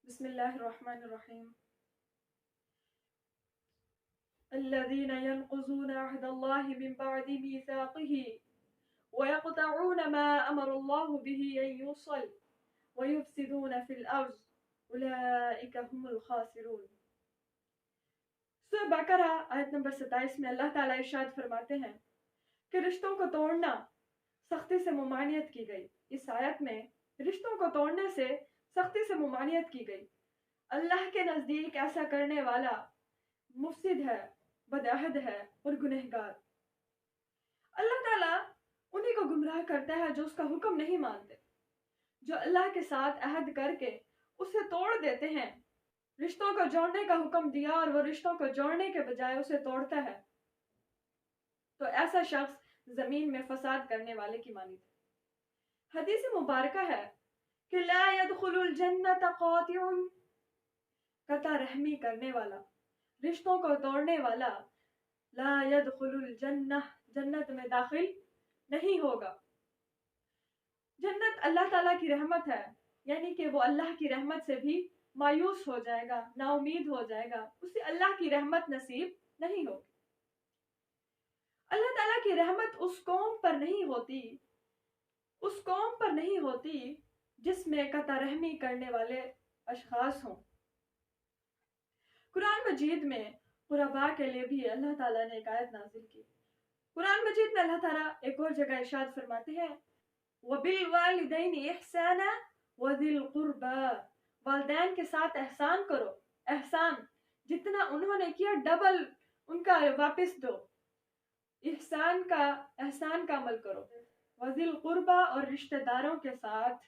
بسم الله الرحمن الرحيم. الذين ينقضون عهد الله من بعد ميثاقه ويقطعون ما أمر الله به أن يوصل ويفسدون في الأرض أولئك هم الخاسرون. سورہ بقرہ آیت نمبر 27 میں اللہ تعالیٰ ارشاد فرماتے ہیں کہ رشتوں کو توڑنا سختی سے ممانعت کی گئی. اس آیت میں رشتوں کو توڑنے سے سختی سے ممانعت کی گئی. اللہ کے نزدیک ایسا کرنے والا مفسد ہے، بدعہد ہے اور گنہگار. اللہ تعالیٰ انہی کو گمراہ کرتا ہے جو اس کا حکم نہیں مانتے، جو اللہ کے ساتھ عہد کر کے اسے توڑ دیتے ہیں. رشتوں کو جوڑنے کا حکم دیا اور وہ رشتوں کو جوڑنے کے بجائے اسے توڑتا ہے، تو ایسا شخص زمین میں فساد کرنے والے کی مانند ہے. حدیث مبارکہ ہے کہ لا يدخل الجنت قاطع، قطع رحمی کرنے والا، رشتوں کو توڑنے والا، لا يدخل الجنہ، جنت میں داخل نہیں ہوگا. جنت اللہ تعالیٰ کی رحمت ہے، یعنی کہ وہ اللہ کی رحمت سے بھی مایوس ہو جائے گا، نا امید ہو جائے گا، اسے اللہ کی رحمت نصیب نہیں ہوگی. اللہ تعالیٰ کی رحمت اس قوم پر نہیں ہوتی جس میں قطع رحمی کرنے والے اشخاص ہوں. قرآن مجید میں قربا کے لیے بھی اللہ تعالیٰ نے ایک آیت نازل کی. قرآن مجید میں اللہ تعالیٰ ایک اور جگہ ارشاد فرماتے ہیں وَبِالْوَالِدَيْنِ إِحْسَانًا وَذِي الْقُرْبَى، والدین کے ساتھ احسان کرو. احسان جتنا انہوں نے کیا ڈبل ان کا واپس دو. احسان کا عمل کرو. وَذِي الْقُرْبَى، اور رشتہ داروں کے ساتھ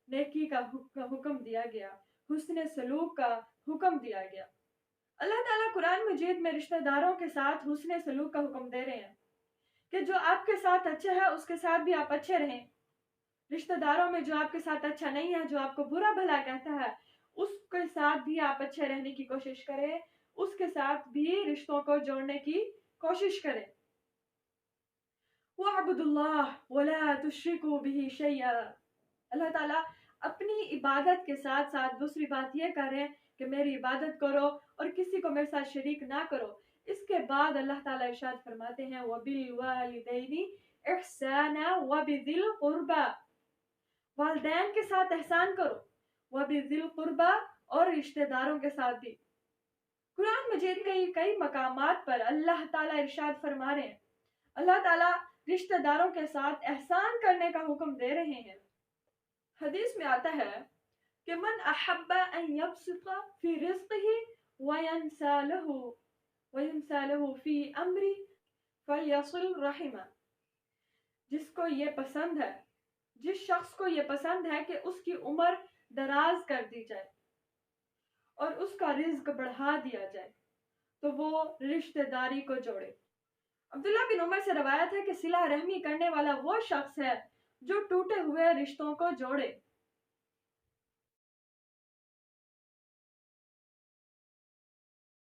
نیکی کا حکم دیا گیا، حسن سلوک کا حکم دیا گیا. اللہ تعالیٰ قرآن مجید میں رشتہ داروں کے ساتھ حسن سلوک کا حکم دے رہے ہیں کہ جو آپ کے ساتھ اچھا ہے اس کے ساتھ بھی آپ اچھے رہیں. رشتہ داروں میں جو آپ کے ساتھ اچھا نہیں ہے، جو آپ کو برا بھلا کہتا ہے، اس کے ساتھ بھی آپ اچھے رہنے کی کوشش کریں، اس کے ساتھ بھی رشتوں کو جوڑنے کی کوشش کریں. وَاعْبُدُوا اللَّهَ وَلَا تُشْرِكُوا بِهِ شَيْئًا، اللہ تعالیٰ اپنی عبادت کے ساتھ ساتھ دوسری بات یہ کریں کہ میری عبادت کرو اور کسی کو میرے ساتھ شریک نہ کرو. اس کے بعد اللہ تعالیٰ ارشاد فرماتے ہیں وَبِالْوَالِدَيْنِ إِحْسَانًا وَبِذِي الْقُرْبَى، والدین کے ساتھ احسان کرو. وَبِذِي الْقُرْبَى، اور رشتہ داروں کے ساتھ بھی. قرآن مجید کے کئی مقامات پر اللہ تعالیٰ ارشاد فرما رہے ہیں، اللہ تعالیٰ رشتہ داروں کے ساتھ احسان کرنے کا حکم دے رہے ہیں. حدیث میں آتا ہے کہ من احب ان یبسط فی رزقہ وینسى له فی امری فلیصل رحمہ، جس شخص کو یہ پسند ہے کہ اس کی عمر دراز کر دی جائے اور اس کا رزق بڑھا دیا جائے تو وہ رشتہ داری کو جوڑے. عبداللہ بن عمر سے روایت ہے کہ صلہ رحمی کرنے والا وہ شخص ہے جو ٹوٹے ہوئے رشتوں کو جوڑے.